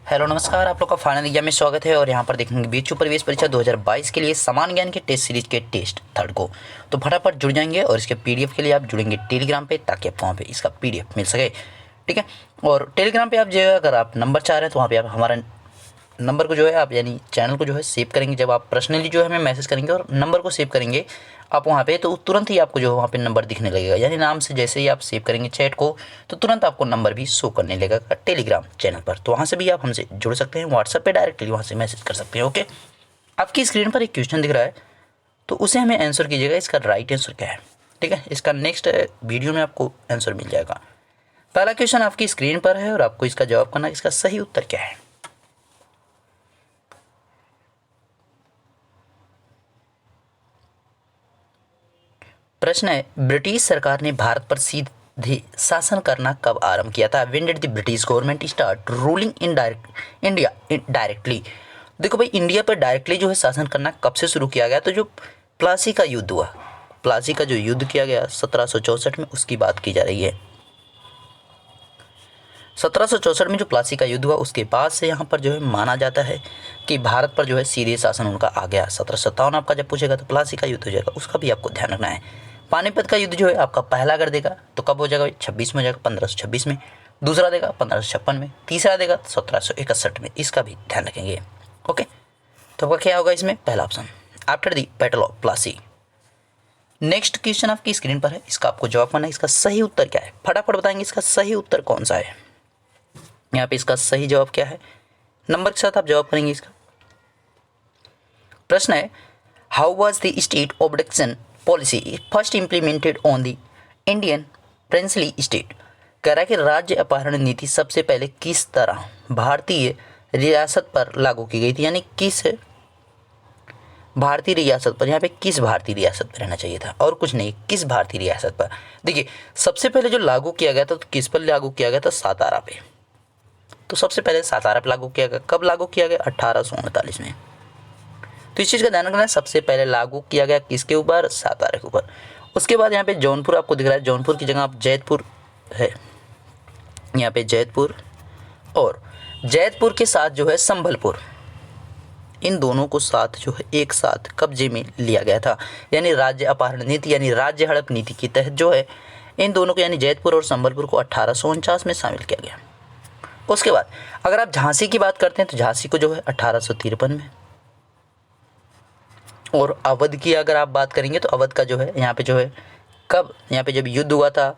Hello नमस्कार, आप लोग का फाइनल एग्जाम में स्वागत है। और यहाँ पर देखेंगे बीएचयू प्रवेश परीक्षा 2022 के लिए समान ज्ञान के टेस्ट सीरीज के टेस्ट थर्ड को। तो फटाफट जुड़ जाएंगे और इसके पीडीएफ के लिए आप जुड़ेंगे टेलीग्राम पे, ताकि आपको वहाँ पे इसका पीडीएफ मिल सके। ठीक है। और टेलीग्राम पे आप जो है, अगर आप नंबर चाह रहे हैं तो वहाँ पे आप हमारा नंबर को जो है आप यानी चैनल को जो है सेव करेंगे। जब आप पर्सनली जो है हमें मैसेज करेंगे और नंबर को सेव करेंगे आप वहाँ पे, तो तुरंत ही आपको जो है वहाँ पे नंबर दिखने लगेगा। यानी नाम से जैसे ही आप सेव करेंगे चैट को, तो तुरंत आपको नंबर भी शो करने लगेगा टेलीग्राम चैनल पर। तो वहाँ से भी आप हमसे जुड़ सकते हैं, व्हाट्सएप पे डायरेक्टली वहाँ से मैसेज कर सकते हैं। ओके, आपकी स्क्रीन पर एक क्वेश्चन दिख रहा है, तो उसे हमें आंसर कीजिएगा। इसका राइट आंसर क्या है? ठीक है, इसका नेक्स्ट वीडियो में आपको आंसर मिल जाएगा। पहला क्वेश्चन आपकी स्क्रीन पर है और आपको इसका जवाब करना है। इसका सही उत्तर क्या है? प्रश्न है, ब्रिटिश सरकार ने भारत पर सीधे शासन करना कब आरंभ किया था? When did the British government start ruling in India directly? देखो भाई, इंडिया पर डायरेक्टली जो है शासन करना कब से शुरू किया गया? तो जो प्लासी का युद्ध हुआ, प्लासी का जो युद्ध किया गया 1764 में, उसकी बात की जा रही है। 1764 में जो प्लासी का युद्ध हुआ, उसके बाद से यहाँ पर जो है माना जाता है कि भारत पर जो है सीधे शासन उनका आ गया। 1757 आपका जब पूछेगा तो प्लासी का युद्ध हो जाएगा, उसका भी आपको ध्यान रखना है। पानीपत का युद्ध जो है आपका पहला अगर देगा तो कब हो जाएगा? 26 में हो जाएगा, 1526 में। दूसरा देगा 1556 में। तीसरा देगा 1761 में। इसका भी ध्यान रखेंगे। ओके, तो आपका क्या होगा इसमें? पहला option, after the battle of Plassey. Next question आपकी स्क्रीन पर है, इसका आपको जवाब करना है। इसका सही उत्तर क्या है? फटाफट बताएंगे इसका सही उत्तर कौन सा है। यहाँ पे इसका सही जवाब क्या है, नंबर के साथ आप जवाब करेंगे इसका। प्रश्न है, how was the state abduction policy first implemented on the Indian princely state? कह रहा है कि राज्य अपहरण नीति सबसे पहले किस तरह भारतीय रियासत पर लागू की गई थी? यानी किस भारतीय रियासत पर, यहाँ पे किस भारतीय रियासत पर रहना चाहिए था और कुछ नहीं, किस भारतीय रियासत पर। देखिए, सबसे पहले जो लागू किया गया था तो किस पर लागू किया गया था? सातारा पे। तो सबसे पहले सातारा पे लागू किया गया। कब लागू किया गया? 1839 में। तो इस चीज़ का ध्यान रखना है, सबसे पहले लागू किया गया किसके ऊपर? सातारा के ऊपर। उसके बाद यहाँ पे जौनपुर आपको दिख रहा है, जौनपुर की जगह आप जैतपुर है, यहाँ पे जैतपुर, और जैतपुर के साथ जो है संभलपुर, इन दोनों को साथ जो है एक साथ कब्जे में लिया गया था। यानी राज्य अपहरण नीति यानी राज्य हड़प नीति के तहत जो है इन दोनों को यानी जैतपुर और संभलपुर को 1849 में शामिल किया गया। उसके बाद अगर आप झांसी की बात करते हैं तो झांसी को जो है 1853 में। और अवध की अगर आप बात करेंगे तो अवध का जो है यहाँ पे जो है कब, यहाँ पे जब युद्ध हुआ था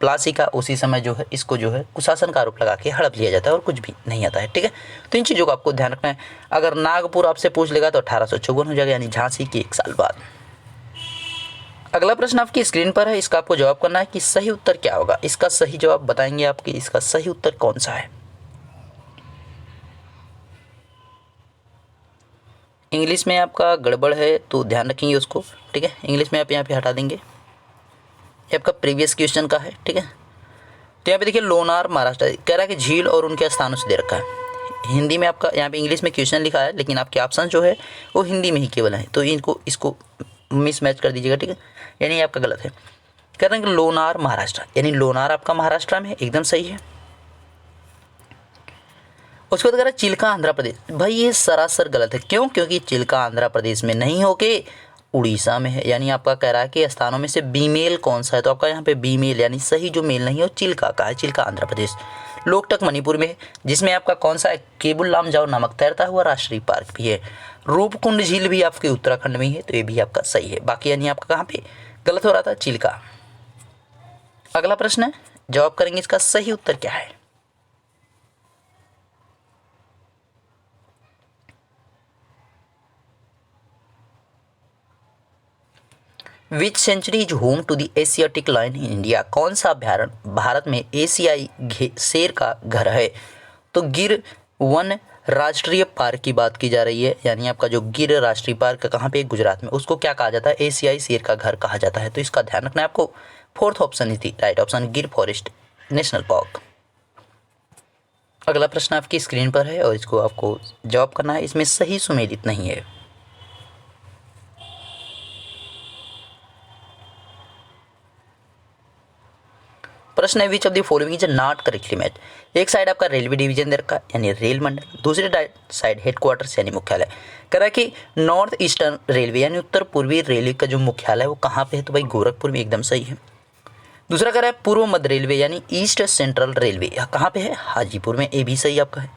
प्लासी का, उसी समय जो है इसको जो है कुशासन का आरोप लगा के हड़प लिया जाता है और कुछ भी नहीं आता है। ठीक है, तो इन चीज़ों को आपको ध्यान रखना है। अगर नागपुर आपसे पूछ लेगा तो 1854 हो जाएगा, यानी झांसी के 1 साल बाद। अगला प्रश्न आपकी स्क्रीन पर है, इसका आपको जवाब करना है कि सही उत्तर क्या होगा। इसका सही जवाब बताएंगे आपकी, इसका सही उत्तर कौन सा है। इंग्लिश में आपका गड़बड़ है तो ध्यान रखेंगे उसको। ठीक है, इंग्लिश में आप यहाँ पे हटा देंगे, ये आपका प्रीवियस क्वेश्चन का है। ठीक है, तो यहाँ पे देखिए लोनार महाराष्ट्र कह रहा है कि झील और उनके स्थानों से दे रखा है। हिंदी में आपका यहाँ पे इंग्लिश में क्वेश्चन लिखा है, लेकिन आपके ऑप्शन जो है वो हिंदी में ही केवल है, तो इनको इसको मिसमैच कर दीजिएगा। ठीक है, यानी आपका गलत है। कह रहे हैं कि लोनार महाराष्ट्र, यानी लोनार आपका महाराष्ट्र में है, एकदम सही है। उसके बाद कह रहा है चिल्का आंध्र प्रदेश। भाई ये सरासर गलत है। क्यों? क्योंकि चिल्का आंध्र प्रदेश में नहीं होके उड़ीसा में है। यानी आपका कह रहा है कि स्थानों में से बीमेल कौन सा है, तो आपका यहाँ पे बीमेल यानी सही जो मेल नहीं है वो चिल्का का है, चिल्का आंध्र प्रदेश। लोकटक मणिपुर में है, जिसमें आपका कौन सा है? केबुल लामजाओ नामक तैरता हुआ राष्ट्रीय पार्क भी है। रूपकुंड झील भी आपके उत्तराखंड में ही है, तो ये भी आपका सही है। बाकी यानी आपका कहाँ पे गलत हो रहा था? चिल्का। अगला प्रश्न है, जवाब करेंगे इसका सही उत्तर क्या है। Which century is home to the Asiatic lion in India? कौन सा अभ्यारण्य भारत में एशियाई शेर का घर है? तो गिर वन राष्ट्रीय पार्क की बात की जा रही है। यानी आपका जो गिर राष्ट्रीय पार्क कहाँ पे? गुजरात में। उसको क्या कहा जाता है? एशियाई शेर का घर कहा जाता है। तो इसका ध्यान रखना है आपको। Fourth option is the right option, गिर फॉरेस्ट नेशनल पार्क। अगला प्रश्न आपकी स्क्रीन पर है और इसको आपको जवाब करना है। इसमें सही सुमेलित नहीं है। प्रश्न है which of the following is not correctly match. एक साइड आपका रेलवे डिवीजन दे रखा है यानी रेल मंडल, दूसरी साइड हेडक्वार्टर्स यानी मुख्यालय। कह रहा है कि नॉर्थ ईस्टर्न रेलवे यानी उत्तर पूर्वी रेलवे का जो मुख्यालय है वो कहाँ पे है, तो भाई गोरखपुर में, एकदम सही है। दूसरा कह रहा है पूर्व मध्य रेलवे यानी ईस्ट सेंट्रल रेलवे कहाँ पे है, हाजीपुर में, ये भी सही आपका है।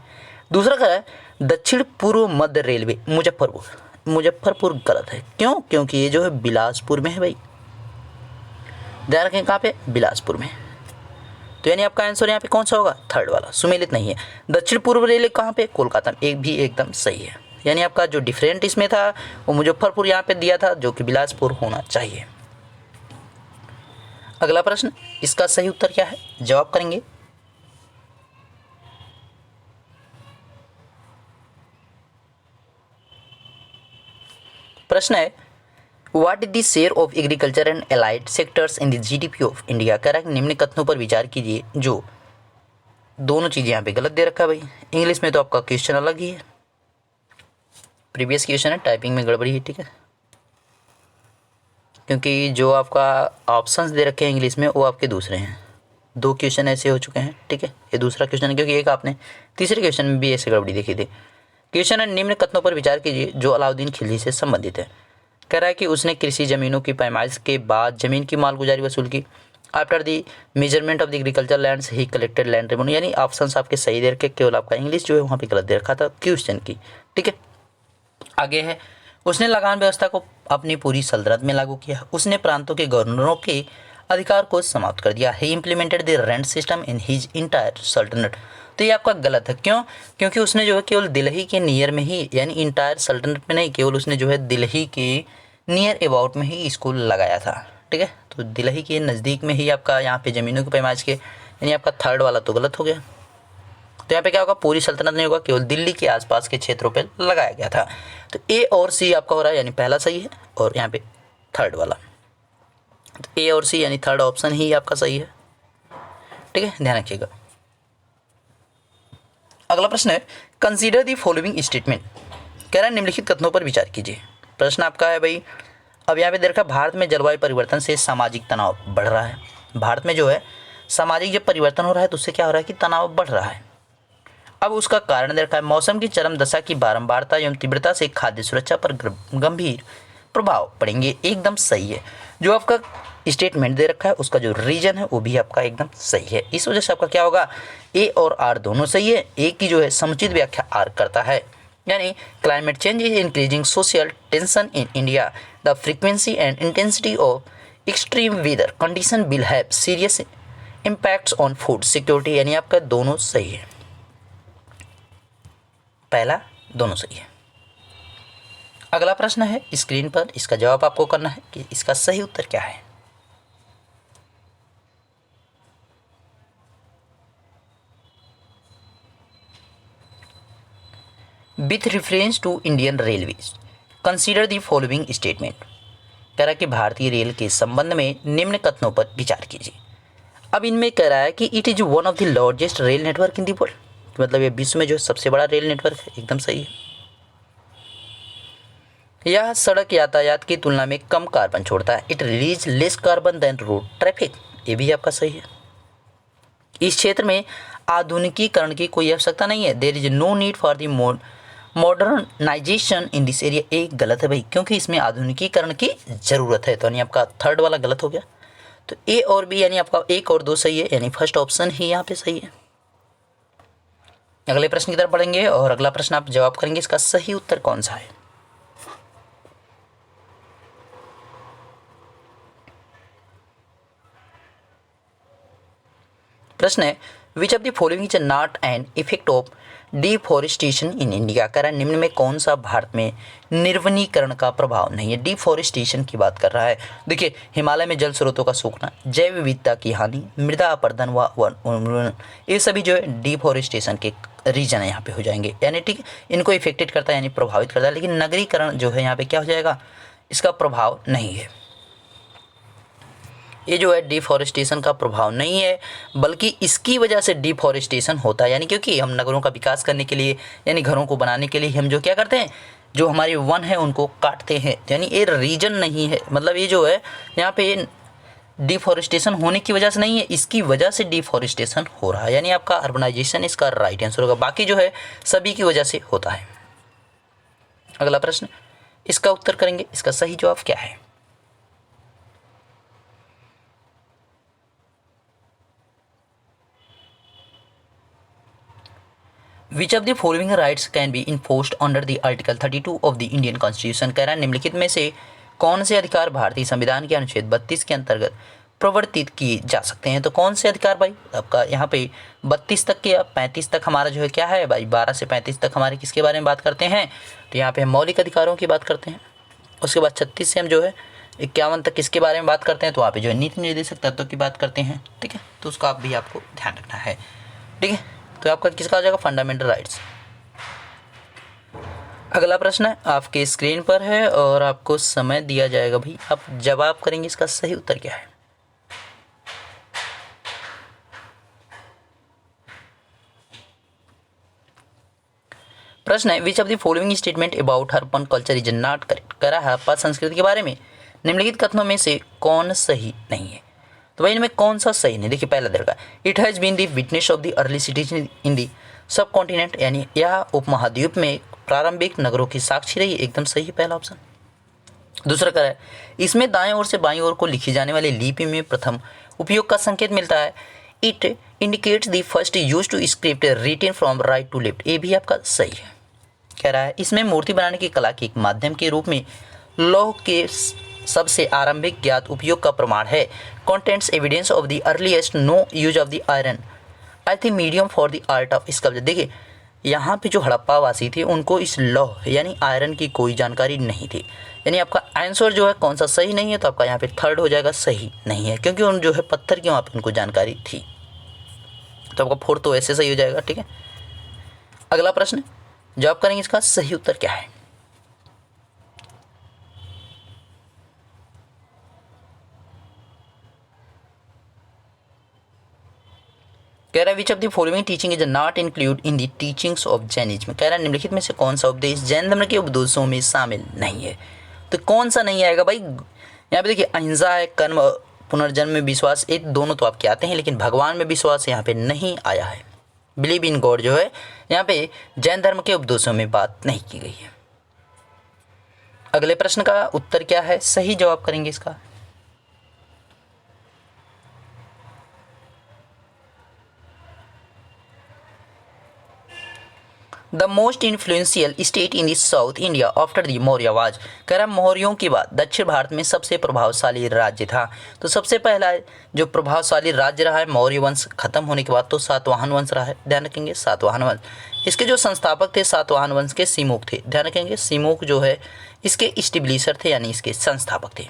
दूसरा कह रहा है दक्षिण पूर्व मध्य रेलवे मुजफ्फरपुर, मुजफ्फरपुर गलत है, क्यों, क्योंकि ये जो है बिलासपुर में है भाई, ध्यान रखें कहाँ पे, बिलासपुर में। तो यानी आपका आंसर यहाँ पे कौन सा होगा, थर्ड वाला, सुमेलित नहीं है। दक्षिण पूर्व रेलवे कहाँ पे, कोलकाता में, एक भी एकदम सही है। यानी आपका जो डिफरेंट इसमें था वो मुजफ्फरपुर यहाँ पे दिया था, जो कि बिलासपुर होना चाहिए। अगला प्रश्न, इसका सही उत्तर क्या है, जवाब करेंगे। प्रश्न है what is the share of agriculture and allied sectors in the GDP of India. कह रहा है निम्न कथनों पर विचार कीजिए, जो दोनों चीज़ें यहाँ पे गलत दे रखा है भाई। इंग्लिश में तो आपका क्वेश्चन अलग ही है, प्रीवियस क्वेश्चन है, टाइपिंग में गड़बड़ी है, ठीक है, क्योंकि जो आपका ऑप्शंस दे रखे हैं इंग्लिश में वो आपके दूसरे हैं। दो क्वेश्चन ऐसे हो चुके हैं, ठीक है, ये दूसरा क्वेश्चन है, क्योंकि एक आपने तीसरे क्वेश्चन में भी ऐसे गड़बड़ी देखी थी। क्वेश्चन है निम्न कथनों पर विचार कीजिए जो अलाउद्दीन खिलजी से संबंधित है। कह रहा है कि उसने कृषि जमीनों की पैमाइश के बाद जमीन की मालगुजारी वसूल की। After the measurement of the agriculture lands he collected land revenue. यानी ऑप्शंस आपके सही दे रखे, केवल आपका इंग्लिश जो है वहाँ पे गलत दे रखा था क्वेश्चन की, ठीक है। आगे है उसने लगान व्यवस्था को अपनी पूरी सल्तनत में लागू किया। उसने प्रांतों के गवर्नरों के अधिकार को समाप्त कर दिया। He implemented the rent system in his entire सल्तनत। तो ये आपका गलत है, क्यों, क्योंकि उसने जो है केवल दिल्ली के नियर में ही, यानी इंटायर सल्तनत में नहीं, केवल उसने जो है दिल्ली के नियर अबाउट में ही स्कूल लगाया था, ठीक है। तो दिल्ली के नज़दीक में ही आपका यहाँ पे ज़मीनों की पैमाइश के, यानी आपका थर्ड वाला तो गलत हो गया। तो यहाँ पे क्या होगा, पूरी सल्तनत नहीं होगा, केवल दिल्ली के आसपास के क्षेत्रों पे लगाया गया था। तो ए और सी आपका हो रहा है, यानी पहला सही है और यहाँ पे थर्ड वाला, तो ए और सी यानी थर्ड ऑप्शन ही आपका सही है, ठीक है, ध्यान रखिएगा। अगला प्रश्न है कंसीडर दी फॉलोइंग स्टेटमेंट। कह रहा है निम्नलिखित कथनों पर विचार कीजिए। प्रश्न आपका है भाई, अब यहाँ पे देखा भारत में जलवायु परिवर्तन से सामाजिक तनाव बढ़ रहा है। भारत में जो है सामाजिक जब परिवर्तन हो रहा है तो उससे क्या हो रहा है कि तनाव बढ़ रहा है। अब उसका कारण दे रखा है मौसम की चरम दशा की बारंबारता एवं तीव्रता से खाद्य सुरक्षा पर गंभीर प्रभाव पड़ेंगे, एकदम सही है। जो आपका स्टेटमेंट दे रखा है उसका जो रीजन है वो भी आपका एकदम सही है। इस वजह से आपका क्या होगा, ए और आर दोनों सही है। ए की जो है समुचित व्याख्या आर करता है, यानी climate change is increasing social tension in India, the frequency and intensity of extreme weather condition will have serious impacts on food security. यानी आपका दोनों सही है, पहला दोनों सही है। अगला प्रश्न है स्क्रीन पर, इसका जवाब आपको करना है कि इसका सही उत्तर क्या है। With reference to Indian railways consider the following statement. कह रहा है कि भारतीय रेल के संबंध में निम्न कथनों पर विचार कीजिए। अब इनमें कह रहा है कि it is one of the largest rail network in the world, मतलब ये विश्व में जो है सबसे बड़ा रेल नेटवर्क है, एकदम सही है। यह सड़क यातायात की तुलना में कम कार्बन छोड़ता है, it release less carbon than road traffic, ये भी आपका सही है। इस क्षेत्र में आधुनिकीकरण की कोई आवश्यकता नहीं है, there is no need for the modernisation in this area. एक गलत है भाई, क्योंकि इसमें आधुनिकीकरण की ज़रूरत है, तो यानी आपका थर्ड वाला गलत हो गया। तो ए और बी यानी आपका एक और दो सही है, यानी फर्स्ट ऑप्शन ही यहाँ पे सही है। अगले प्रश्न की तरफ बढ़ेंगे और अगला प्रश्न आप जवाब करेंगे, इसका सही उत्तर कौन सा है। प्रश्न है which of the following is not an effect of deforestation in India. कह रहा है निम्न में कौन सा भारत में निर्वनीकरण का प्रभाव नहीं है। डिफॉरेस्टेशन की बात कर रहा है। देखिए हिमालय में जल स्रोतों का सूखना, जैव विविधता की हानि, मृदा अपरदन व वन, ये सभी जो है डिफॉरेस्टेशन के रीजन है यहाँ पे हो जाएंगे, यानी ठीक है इनको इफेक्टेड करता है यानी प्रभावित करता है। लेकिन नगरीकरण जो है यहाँ पे क्या हो जाएगा, इसका प्रभाव नहीं है। ये जो है डिफॉरेस्टेशन का प्रभाव नहीं है, बल्कि इसकी वजह से डिफॉरेस्टेशन होता है, यानी क्योंकि हम नगरों का विकास करने के लिए यानी घरों को बनाने के लिए हम जो क्या करते हैं, जो हमारे वन है उनको काटते हैं, यानी ये रीजन नहीं है। मतलब ये जो है यहाँ पे डिफॉरेस्टेशन होने की वजह से नहीं है, इसकी वजह से डिफॉरेस्टेशन हो रहा है, यानी आपका अर्बनाइजेशन इसका राइट आंसर होगा। बाकी जो है सभी की वजह से होता है। अगला प्रश्न, इसका उत्तर करेंगे, इसका सही जवाब क्या है? Which of the following rights can be enforced under the article 32 of the Indian constitution. कह रहा है निम्नलिखित में से कौन से अधिकार भारतीय संविधान के अनुच्छेद 32 के अंतर्गत प्रवर्तित किए जा सकते हैं? तो कौन से अधिकार भाई? आपका यहाँ पे 32 तक के 35 तक हमारा जो है क्या है भाई, 12 से 35 तक हमारे किसके बारे में बात करते हैं? तो यहाँ पे हम मौलिक अधिकारों की बात करते हैं। उसके बाद 36 से हम जो है 51 तक किसके बारे में बात करते हैं? तो वहाँ पे जो है नीति निर्देशक तत्वों की बात करते हैं। ठीक है, तो उसका आप भी आपको ध्यान रखना है। ठीक है, तो आपका किसका आ जाएगा? Fundamental rights. अगला प्रश्न है आपके स्क्रीन पर है और आपको समय दिया जाएगा भाई, आप जवाब करेंगे। इसका सही उत्तर क्या है? प्रश्न है which of the following statement about Harappan culture is not correct. कह रहा है हड़प्पा संस्कृति के बारे में निम्नलिखित कथनों में से कौन सही नहीं है? तो भाई इनमें कौन सा सही नहीं? देखिए पहला देखा, it has been the witness of the early cities in the subcontinent, यानी यह उपमहाद्वीप में प्रारंभिक नगरों की साक्षी रही। एकदम सही है पहला ऑप्शन। दूसरा कह रहा है इसमें दाएं ओर से बाईं ओर को लिखी जाने वाली लिपि में प्रथम उपयोग का संकेत मिलता है। It indicates the first use to script written from right to left. ये भी आपका सही है। कह रहा है इसमें मूर्ति बनाने की कला के एक माध्यम के रूप में लौह के सबसे आरंभिक ज्ञात उपयोग का प्रमाण है। Contents evidence of the earliest known use of the iron I think medium for the art of sculpture. देखिए यहाँ पे जो हड़प्पा वासी थे उनको इस लौह यानी आयरन की कोई जानकारी नहीं थी, यानी आपका आंसर जो है कौन सा सही नहीं है? तो आपका यहाँ पे थर्ड हो जाएगा, सही नहीं है, क्योंकि उन जो है पत्थर की वहाँ पे उनको जानकारी थी। तो आपका फोर्थ तो ऐसे सही हो जाएगा। ठीक है, अगला प्रश्न जवाब करेंगे, इसका सही उत्तर क्या है? कह रहा है which of the following teaching is not include in the teachings of Jainism. कह रहा है निम्नलिखित में से कौन सा उपदेश जैन धर्म के उपदेशों में शामिल नहीं है? तो कौन सा नहीं आएगा भाई? यहाँ पे देखिए अहिंसा है, कर्म, पुनर्जन्म में विश्वास, ये दोनों तो आपके आते हैं, लेकिन भगवान में विश्वास यहाँ पे नहीं आया है। बिलीव इन गॉड जो है यहाँ पे जैन धर्म के उपदेशों में बात नहीं की गई है। अगले प्रश्न का उत्तर क्या है? सही जवाब करेंगे इसका। The most influential state in the south India after the Maurya was. कह रहा मौर्यों के बाद दक्षिण भारत में सबसे प्रभावशाली राज्य था। तो सबसे पहला जो प्रभावशाली राज्य रहा है मौर्य वंश खत्म होने के बाद, तो सातवाहन वंश रहा है। ध्यान रखेंगे सातवाहन वंश। इसके जो संस्थापक थे सातवाहन वंश के सिमुक थे। ध्यान रखेंगे सिमुक जो है इसके स्टेब्लिशर थे, यानी इसके संस्थापक थे।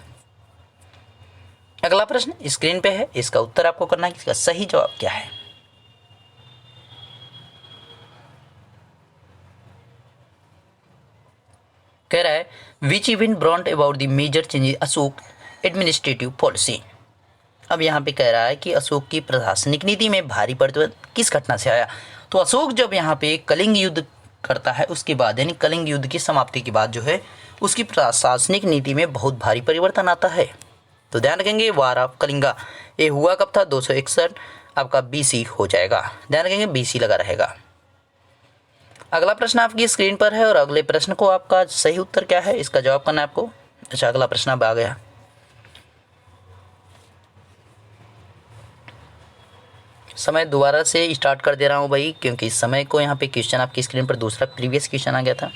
अगला प्रश्न स्क्रीन पे है, इसका उत्तर आपको करना है। इसका सही जवाब क्या है? कह रहा है which event brought about the major change Ashok administrative policy. अब यहाँ पे कह रहा है कि अशोक की प्रशासनिक नीति में भारी परिवर्तन किस घटना से आया? तो अशोक जब यहाँ पे कलिंग युद्ध करता है उसके बाद, यानी कलिंग युद्ध की समाप्ति के बाद जो है उसकी प्रशासनिक नीति में बहुत भारी परिवर्तन आता है। तो ध्यान रखेंगे वार ऑफ कलिंगा ये हुआ कब था? 261 आपका BC हो जाएगा। ध्यान रखेंगे BC लगा रहेगा। अगला प्रश्न आपकी स्क्रीन पर है और अगले प्रश्न को आपका सही उत्तर क्या है इसका जवाब करना है आपको। अच्छा अगला प्रश्न अब आ गया। समय दोबारा से स्टार्ट कर दे रहा हूँ भाई, क्योंकि इस समय को यहाँ पे क्वेश्चन आपकी स्क्रीन पर दूसरा प्रीवियस क्वेश्चन आ गया था।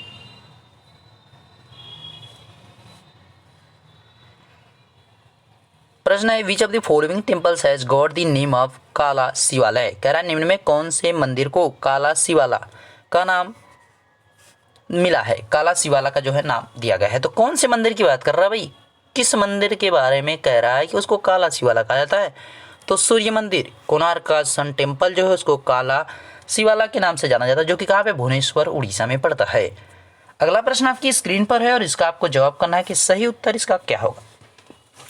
प्रश्न है which of the following temples has got the name of काला शिवालय। कह रहा है निम्न में कौन से मंदिर को काला शिवाला का नाम मिला है? काला शिवाला का जो है नाम दिया गया है। तो कौन से मंदिर की बात कर रहा है भाई? किस मंदिर के बारे में कह रहा है कि उसको काला शिवाला कहा जाता है? तो सूर्य मंदिर, कोणार्क का सन टेम्पल जो है उसको काला शिवाला के नाम से जाना जाता है, जो कि कहाँ पे? भुवनेश्वर उड़ीसा में पड़ता है। अगला प्रश्न आपकी स्क्रीन पर है और इसका आपको जवाब करना है कि सही उत्तर इसका क्या होगा।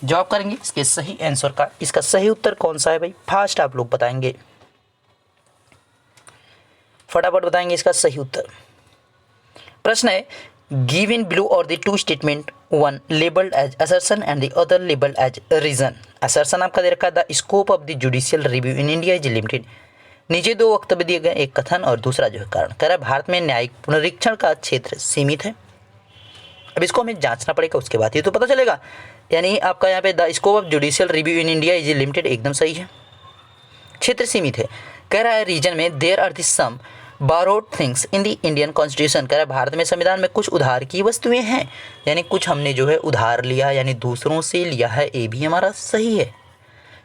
जवाब करेंगे इसके सही आंसर का। इसका सही उत्तर कौन सा है भाई? फास्ट आप लोग बताएंगे, फटाफट बताएंगे इसका सही उत्तर। प्रश्न है given below are the two statement one labelled as assertion and the other labelled as reason. Assertion आपका दे रखा है the scope of the judicial review in India is limited. नीचे दो वक्तव्य दिए गए, एक कथन और दूसरा जो है कारण। कह रहा है भारत में न्यायिक पुनरीक्षण का क्षेत्र सीमित है। अब इसको हमें जांचना पड़ेगा, उसके बाद ये तो पता चलेगा। यानी आपका यहाँ पे the scope of judicial review in India is limited एकदम सही है, क्षेत्र सीमित है। कह रहा है रीजन में there are the some borrowed things in the Indian constitution. कह रहा है भारत में संविधान में कुछ उधार की वस्तुएं हैं, यानी कुछ हमने जो है उधार लिया, यानी दूसरों से लिया है, ये भी हमारा सही है।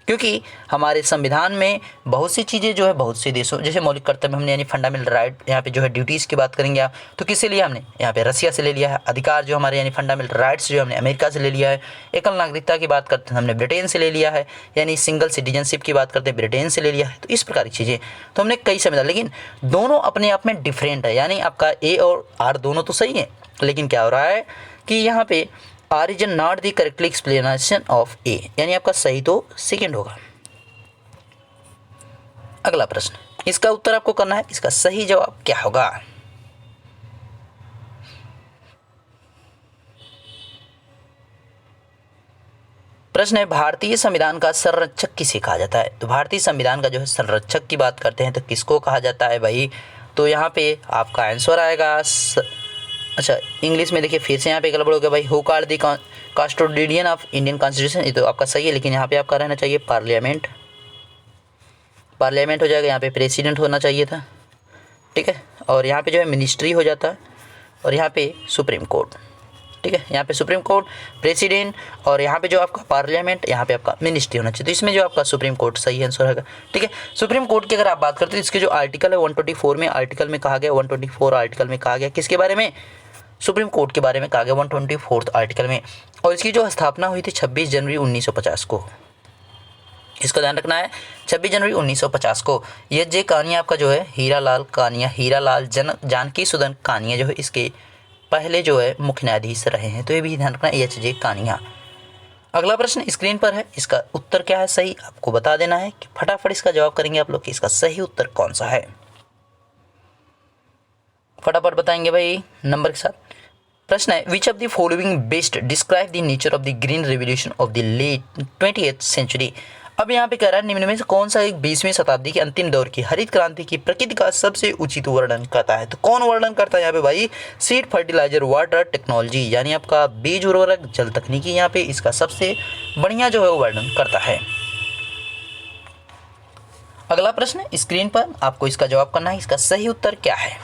क्योंकि हमारे संविधान में बहुत सी चीज़ें जो है बहुत से देशों, जैसे मौलिक कर्तव्य हमने यानी फंडामेंटल राइट, यहाँ पे जो है ड्यूटीज़ की बात करेंगे आप तो किससे लिया हमने, यहाँ पे रसिया से ले लिया है। अधिकार जो हमारे यानी फंडामेंटल राइट्स जो हमने अमेरिका से ले लिया है। एकल नागरिकता की बात करते हैं हमने ब्रिटेन से ले लिया है, यानी सिंगल सिटीजनशिप की बात करते हैं ब्रिटेन से ले लिया है। तो इस प्रकार की चीज़ें तो हमने कई संविधान, लेकिन दोनों अपने आप में डिफरेंट है। यानी आपका ए और आर दोनों तो सही है, लेकिन क्या हो रहा है कि यहाँ पे R is not the correctly explanation of A, यानी आपका सही तो सेकेंड होगा। अगला प्रश्न, इसका उत्तर आपको करना है, इसका सही जवाब क्या होगा। प्रश्न है भारतीय संविधान का संरक्षक किसे कहा जाता है। तो भारतीय संविधान का जो है संरक्षक की बात करते हैं तो किसको कहा जाता है भाई, तो यहाँ पे आपका आंसर आएगा अच्छा इंग्लिश में देखिए फिर से यहाँ पे गड़बड़ हो गया भाई। Who called the custodian of Indian constitution, ये तो आपका सही है, लेकिन यहाँ पे आपका रहना चाहिए पार्लियामेंट। पार्लियामेंट हो जाएगा, यहाँ पे प्रेसिडेंट होना चाहिए था, ठीक है। और यहाँ पे जो है मिनिस्ट्री हो जाता है, और यहाँ पे सुप्रीम कोर्ट, ठीक है। यहाँ पे सुप्रीम कोर्ट, प्रेसिडेंट, और यहाँ पे जो आपका पार्लियामेंट, यहाँ पे आपका मिनिस्ट्री होना चाहिए। तो इसमें जो आपका सुप्रीम कोर्ट सही आंसर होगा, ठीक है। सुप्रीम कोर्ट की अगर आप बात करते हैं, इसके जो आर्टिकल है 124 में आर्टिकल में कहा गया, 124 आर्टिकल में कहा गया किसके बारे में, सुप्रीम कोर्ट के बारे में कहा गया 124 आर्टिकल में। और इसकी जो स्थापना हुई थी 26 जनवरी 1950 को, इसका ध्यान रखना है 26 जनवरी 1950 को। ये जे कानिया आपका जो है हीरालाल कानिया, हीरालाल जानकी सुदन कानिया जो है इसके पहले जो है मुख्य न्यायाधीश रहे हैं, तो ये भी ध्यान रखना है, एच जे कानिया। अगला प्रश्न स्क्रीन पर है, इसका उत्तर क्या है सही आपको बता देना है कि फटाफट इसका जवाब करेंगे आप लोग कि इसका सही उत्तर कौन सा है, फटाफट बताएंगे भाई नंबर के साथ। प्रश्न है which of the following best describe the nature of the green revolution of the late 20th century. अब यहाँ पे कह रहा है निम्न में से कौन सा एक 20वीं शताब्दी के अंतिम दौर की हरित क्रांति की प्रकृति का सबसे उचित वर्णन करता है। तो कौन वर्णन करता है यहाँ पे भाई, सीड फर्टिलाइजर वाटर टेक्नोलॉजी, यानी आपका बीज उर्वरक जल तकनीकी यहाँ पे इसका सबसे बढ़िया जो है वो वर्णन करता है। अगला प्रश्न स्क्रीन पर आपको इसका जवाब करना है, इसका सही उत्तर क्या है।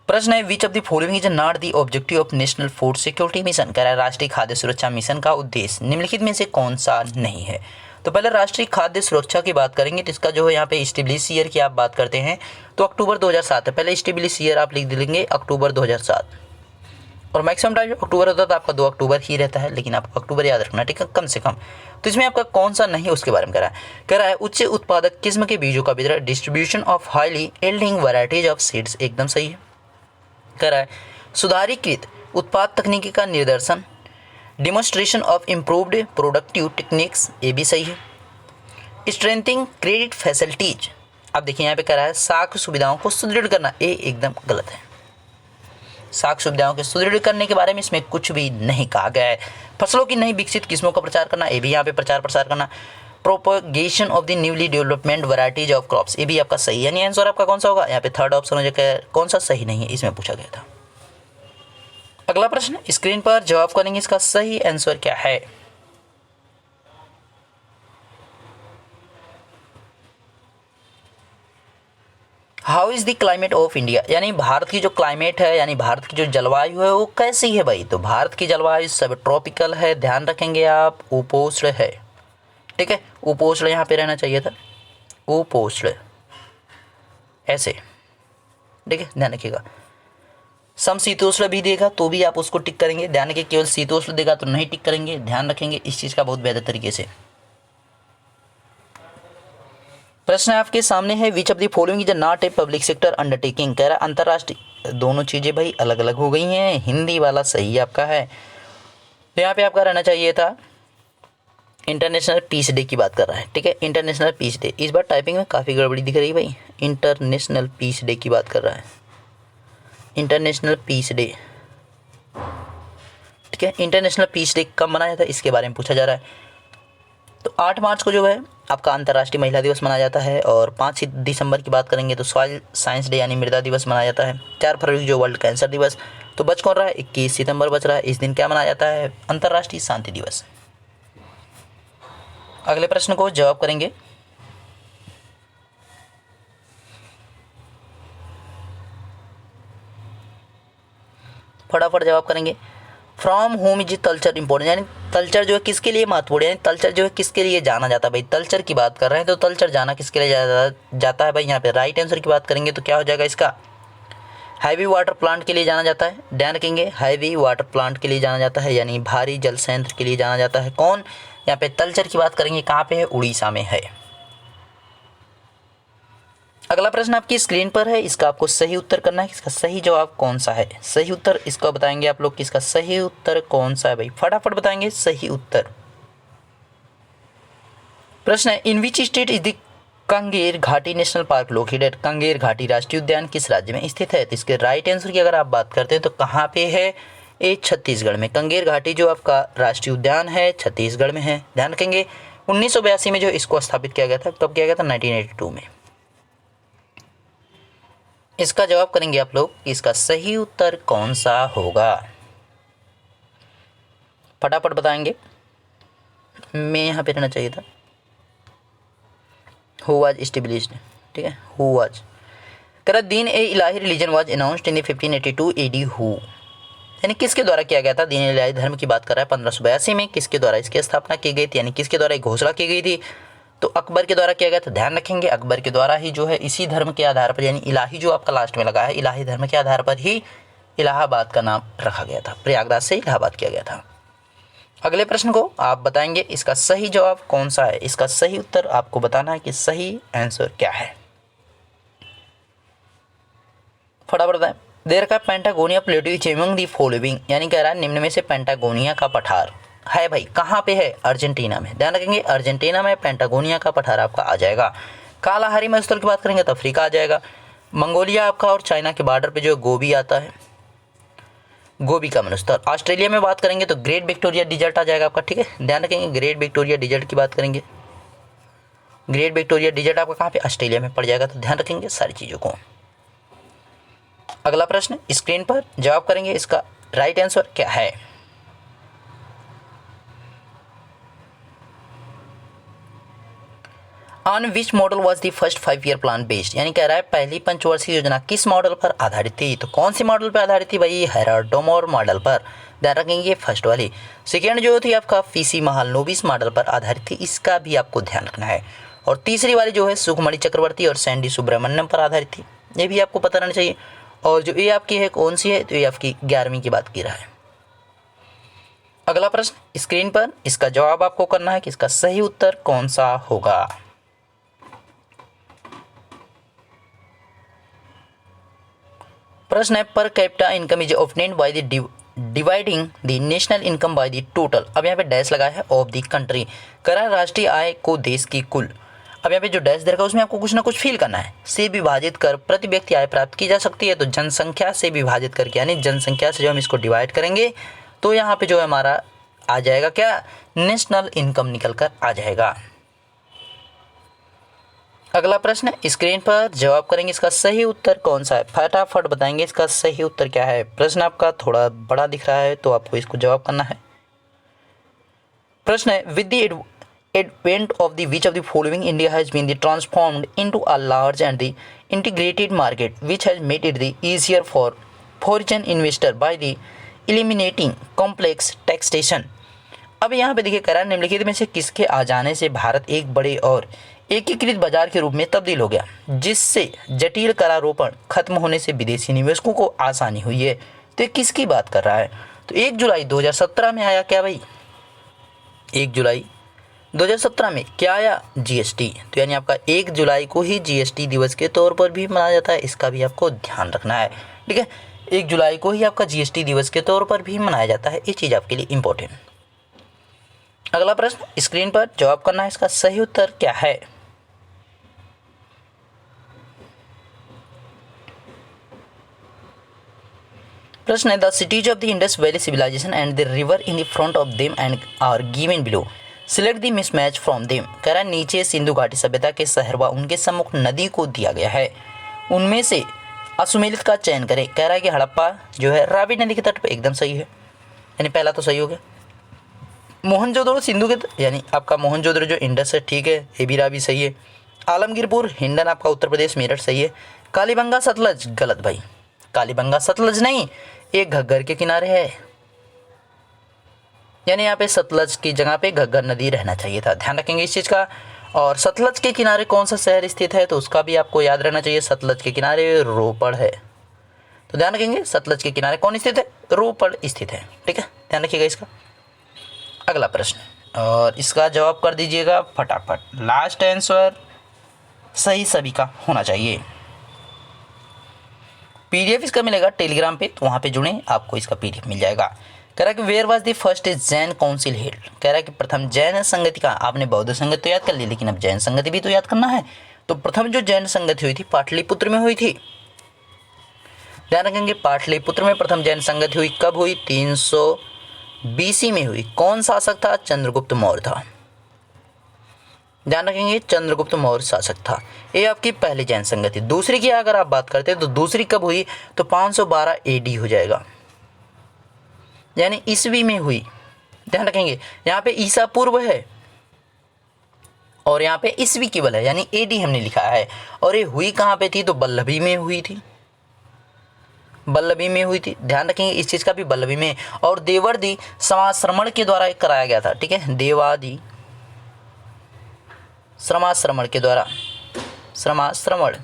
प्रश्न है which of the following is not the objective of national food security mission. कह रहा है राष्ट्रीय खाद्य सुरक्षा मिशन का उद्देश्य निम्नलिखित में से कौन सा नहीं है। तो पहले राष्ट्रीय खाद्य सुरक्षा की बात करेंगे, तो इसका जो है यहाँ पे स्टेब्लिश ईयर की आप बात करते हैं तो अक्टूबर 2007 है। पहले स्टेब्लिश ईयर आप लिख देंगे अक्टूबर 2007, और मैक्सिमम टाइम अक्टूबर होता है तो आपका 2 अक्टूबर ही रहता है, लेकिन आपको अक्टूबर याद रखना, ठीक है, कम से कम। तो इसमें आपका कौन सा नहीं उसके बारे में कह रहा है उच्च उत्पादक किस्म के बीजों का वितरण, distribution of highly yielding varieties of seeds, एकदम सही है। कह रहा है सुधारीकृत उत्पाद तकनीकी का निर्देशन, demonstration of improved productive techniques, ये भी सही है। स्ट्रेंथिंग क्रेडिट फैसिलिटीज, अब देखिए यहाँ पे कह रहा है साख सुविधाओं को सुदृढ़ करना, ये एकदम गलत है। साख सुविधाओं के सुदृढ़ करने के बारे में इसमें कुछ भी नहीं कहा गया है। फसलों की नई विकसित किस्मों का प्रचार करना, ये भी यहाँ पे प्रचार प्रसार करना। Propagation of the newly development varieties of crops, ये भी आपका सही है, यानी आंसर आपका कौन सा होगा, यहाँ पे थर्ड ऑप्शन हो जाएगा, कौन सा सही नहीं है इसमें पूछा गया था। अगला प्रश्न स्क्रीन पर जवाब करेंगे, इसका सही आंसर क्या है। How is the climate of India, यानी भारत की जो क्लाइमेट है, यानी भारत की जो जलवायु है वो कैसी है भाई। तो भारत की जलवायु सब ट्रॉपिकल है, ध्यान रखेंगे आप, उपोष्ण है, ठीक है, उपोष्ण यहाँ पे रहना चाहिए था, उपोष्ण ऐसे, ठीक है, ध्यान रखिएगा। समशीतोष्ण भी देगा तो भी आप उसको टिक करेंगे, ध्यान रखिए, केवल शीतोष्ण देगा तो नहीं टिक करेंगे, ध्यान रखेंगे इस चीज़ का बहुत बेहतर तरीके से। प्रश्न आपके सामने है which of the following is not a public sector undertaking. कह रहा है अंतर्राष्ट्रीय, दोनों चीज़ें भाई अलग अलग हो गई हैं, हिंदी वाला सही आपका है। तो यहाँ पे आपका रहना चाहिए था इंटरनेशनल पीस डे की बात कर रहा है, ठीक है, इंटरनेशनल पीस डे। इस बार टाइपिंग में काफ़ी गड़बड़ी दिख रही है भाई, इंटरनेशनल पीस डे की बात कर रहा है, इंटरनेशनल पीस डे, ठीक है, इंटरनेशनल पीस डे कब मनाया था इसके बारे में पूछा जा रहा है। तो 8 मार्च को जो है आपका अंतर्राष्ट्रीय महिला दिवस मनाया जाता है, और 5 दिसंबर की बात करेंगे तो सॉइल साइंस डे यानी मृदा दिवस मनाया जाता है। 4 फरवरी जो वर्ल्ड कैंसर दिवस। तो बच कौन रहा है, 21 सितंबर बच रहा है। इस दिन क्या मनाया जाता है, अंतर्राष्ट्रीय शांति दिवस। अगले प्रश्न को जवाब करेंगे। फटाफट जवाब करेंगे। From home is Talcher important, यानी तलचर जो है किसके लिए महत्वपूर्ण, यानी तलचर जो है किसके लिए जाना जाता है। भाई तलचर की बात कर रहे हैं तो तलचर जाना किसके लिए जाता है भाई, यहाँ पे राइट आंसर की बात करेंगे तो क्या हो जाएगा इसका, हैवी वाटर प्लांट के लिए जाना जाता है। ध्यान रखेंगे, हैवी वाटर प्लांट के लिए जाना जाता है, यानी भारी जल संयंत्र के लिए जाना जाता है। कौन, यहाँ पे तलचर की बात करेंगे, कहाँ पे है, उड़ीसा में है। अगला प्रश्न आपकी स्क्रीन पर है, इसका आपको सही उत्तर करना है। इसका सही जवाब कौन सा है, सही उत्तर इसका बताएंगे आप लोग कि इसका सही उत्तर कौन सा है। भाई फटाफट बताएंगे सही उत्तर। प्रश्न है, इन विच स्टेट इज द कंगेर घाटी नेशनल पार्क लोकेटेड, कंगेर घाटी राष्ट्रीय उद्यान किस राज्य में स्थित है। तो इसके राइट आंसर की अगर आप बात करते हैं तो कहाँ पे है, ये छत्तीसगढ़ में। कंगेर घाटी जो आपका राष्ट्रीय उद्यान है छत्तीसगढ़ में है। ध्यान रखेंगे 1982 में जो इसको स्थापित किया गया था, कब किया गया था, 1982 में। इसका जवाब करेंगे आप लोग, इसका सही उत्तर कौन सा होगा, फटाफट बताएंगे। मैं यहाँ पे रहना चाहिए था, हु वाज एस्टेब्लिश्ड, ठीक है, हु वाज कर Din e Ilahi religion was announced in 1582 AD, who, यानी किसके द्वारा किया गया था। दीन ए इलाही धर्म की बात कर रहा है, 1582 में किसके द्वारा इसकी स्थापना की गई थी, यानी किसके द्वारा घोषणा की गई थी, तो अकबर के द्वारा किया गया था। ध्यान रखेंगे अकबर के द्वारा ही जो है इसी धर्म के आधार पर, यानी इलाही जो आपका लास्ट में लगा है, इलाही धर्म के आधार पर ही इलाहाबाद का नाम रखा गया था, प्रयागराज से इलाहाबाद किया गया था। अगले प्रश्न को आप बताएंगे इसका सही जवाब कौन सा है, इसका सही उत्तर आपको बताना है कि सही आंसर क्या है, फटाफट बताएं। देर का पेंटागोनिया प्लेटू इज अमंग द फॉलोइंग, यानी कह रहा है निम्न में से पेंटागोनिया का पठार है भाई कहाँ पे है, अर्जेंटीना में। ध्यान रखेंगे अर्जेंटीना में पेंटागोनिया का पठार आपका आ जाएगा। कालाहारी मरुस्थल की बात करेंगे तो अफ्रीका आ जाएगा। मंगोलिया आपका और चाइना के बॉर्डर पे जो गोबी आता है, गोबी का मरुस्थल। ऑस्ट्रेलिया में बात करेंगे तो ग्रेट विक्टोरिया डिजर्ट आ जाएगा आपका, ठीक है। ध्यान रखेंगे ग्रेट विक्टोरिया डिजर्ट की बात करेंगे, ग्रेट विक्टोरिया डिजर्ट आपका कहाँ पे, ऑस्ट्रेलिया में पड़ जाएगा। तो ध्यान रखेंगे सारी चीज़ों को। अगला प्रश्न स्क्रीन पर जवाब करेंगे, इसका राइट आंसर क्या है। On which model was the first 5 year plan based, यानी कह रहा है पहली पंचवर्षीय योजना किस मॉडल पर आधारित थी। तो कौन सी मॉडल पर आधारित थी भाई, हेराडोमोर मॉडल पर। ध्यान रखेंगे ये फर्स्ट वाली। सेकेंड जो थी आपका पीसी महालनोबिस मॉडल पर आधारित थी, इसका भी आपको ध्यान रखना है। और तीसरी वाली जो है सुखमणि चक्रवर्ती और सैंडी सुब्रमण्यम पर आधारित थी, ये भी आपको पता रहना चाहिए। और जो ये आपकी है कौन सी है, तो ये आपकी 11वीं की बात की रहा है। अगला प्रश्न स्क्रीन पर, इसका जवाब आपको करना है कि इसका सही उत्तर कौन सा होगा। प्रश्न है per capita income is obtained by the dividing the national income by the total, अब यहाँ पे डैश लगा है, ऑफ द कंट्री, करा राष्ट्रीय आय को देश की कुल, अब यहाँ पे जो डैश दे रखा है उसमें आपको कुछ ना कुछ फील करना है, से विभाजित कर प्रति व्यक्ति आय प्राप्त की जा सकती है। तो जनसंख्या से विभाजित करके, यानी जनसंख्या से जो हम इसको डिवाइड करेंगे तो यहाँ पे जो है हमारा आ जाएगा क्या, नेशनल इनकम निकल कर आ जाएगा। अगला प्रश्न स्क्रीन पर जवाब करेंगे, इसका सही उत्तर कौन सा है, फटाफट बताएंगे इसका सही उत्तर क्या है। प्रश्न आपका थोड़ा बड़ा दिख रहा है तो आपको इसको जवाब करना है। प्रश्न है with the advent of the which of the following India has been transformed into a large and the integrated market which has made it the easier for foreign investor by the eliminating complex taxation। अब यहाँ पे देखिए करा निम्नलिखित में से किसके आ जाने से भारत एक बड़े और एकीकृत बाजार के रूप में तब्दील हो गया, जिससे जटिल करारोपण खत्म होने से विदेशी निवेशकों को आसानी हुई है। तो ये किसकी बात कर रहा है, तो 1 जुलाई 2017 में आया क्या भाई, 1 जुलाई 2017 में क्या आया, जीएसटी। तो यानी आपका 1 जुलाई को ही जीएसटी दिवस के तौर पर भी मनाया जाता है, इसका भी आपको ध्यान रखना है, ठीक है। 1 जुलाई को ही आपका जीएसटी दिवस के तौर पर भी मनाया जाता है, ये चीज़ आपके लिए इंपॉर्टेंट। अगला प्रश्न स्क्रीन पर जवाब करना है, इसका सही उत्तर क्या है। प्रश्न है the cities of the Indus valley civilisation and the river in the front of them and are given below, select the mismatch from them. कह रहा है नीचे सिंधु घाटी सभ्यता के शहर व उनके सम्मुख नदी को दिया गया है, उनमें से असुमेलित का चयन करें। कह रहा है कि हड़प्पा जो है रावी नदी के तट पर, एकदम सही है, यानी पहला तो सही हो गया। मोहनजोदड़ो सिंधु के यानी आपका मोहनजोदड़ो जो इंडस है, ठीक है, ये भी रावी सही है। आलमगीरपुर हिंडन आपका उत्तर प्रदेश मेरठ सही है। कालीबंगा सतलज गलत भाई, कालीबंगा सतलज नहीं, ये घग्गर के किनारे है, यानी यहाँ पे सतलज की जगह पे घग्गर नदी रहना चाहिए था, ध्यान रखेंगे इस चीज़ का। और सतलज के किनारे कौन सा शहर स्थित है तो उसका भी आपको याद रहना चाहिए, सतलज के किनारे रोपड़ है, तो ध्यान रखेंगे सतलज के किनारे कौन स्थित है, रोपड़ स्थित है, ठीक है, ध्यान रखिएगा इसका। अगला प्रश्न, और इसका जवाब कर दीजिएगा फटाफट, लास्ट आंसर सही सभी का होना चाहिए। पीडीएफ इसका मिलेगा टेलीग्राम पे, तो वहाँ पे जुड़ें, आपको इसका पीडीएफ मिल जाएगा। कह रहा है कि where was the first Jain council held. कह रहा है कि प्रथम जैन संगति का, आपने बौद्ध संगति तो याद कर ली, लेकिन अब जैन संगति भी तो याद करना है। तो प्रथम जो जैन संगति हुई थी पाटलिपुत्र में हुई थी, ध्यान रखेंगे पाटलिपुत्र में प्रथम जैन संगति हुई। कब हुई, 300 BC में हुई। कौन शासक था, चंद्रगुप्त मौर्य था, ध्यान रखेंगे चंद्रगुप्त मौर्य शासक था। ये आपकी पहली जैन संगति। दूसरी की अगर आप बात करते हैं तो दूसरी कब हुई, तो 512 AD हो जाएगा, यानी ईस्वी में हुई, ध्यान रखेंगे। यहाँ पे ईसा पूर्व है और यहाँ पे ईस्वी केवल है, यानी AD हमने लिखा है। और ये हुई कहाँ पे थी, तो बल्लभी में हुई थी, बल्लभी में हुई थी, ध्यान रखेंगे इस चीज़ का भी, बल्लभी में। और देवर्दी समाश्रमण के द्वारा कराया गया था, ठीक है, देवादि श्रमाश्रमण के द्वारा, श्रमाश्रमण,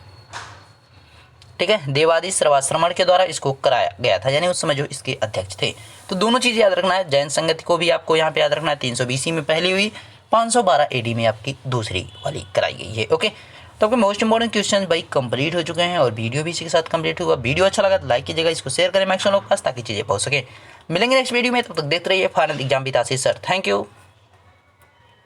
ठीक है, देवादि श्रमाश्रमण के द्वारा इसको कराया गया था, यानी उस समय जो इसके अध्यक्ष थे। तो दोनों चीज़ याद रखना है, जैन संगति को भी आपको यहाँ पे याद रखना है, 300 BC में पहली हुई, 512 AD में आपकी दूसरी वाली कराई गई है। ओके, तो आपके मोस्ट इंपॉर्टेंट क्वेश्चन भाई कंप्लीट हो चुके हैं और वीडियो भी इसी के साथ कंप्लीट हुआ। वीडियो अच्छा लगा तो लाइक कीजिएगा, इसको शेयर करें मैक्सिमम लोग पास, ताकि चीज़ें पहुँच सके। मिलेंगे नेक्स्ट वीडियो में, तब तक देखते रहिए final exam with Ashish sir. Thank you.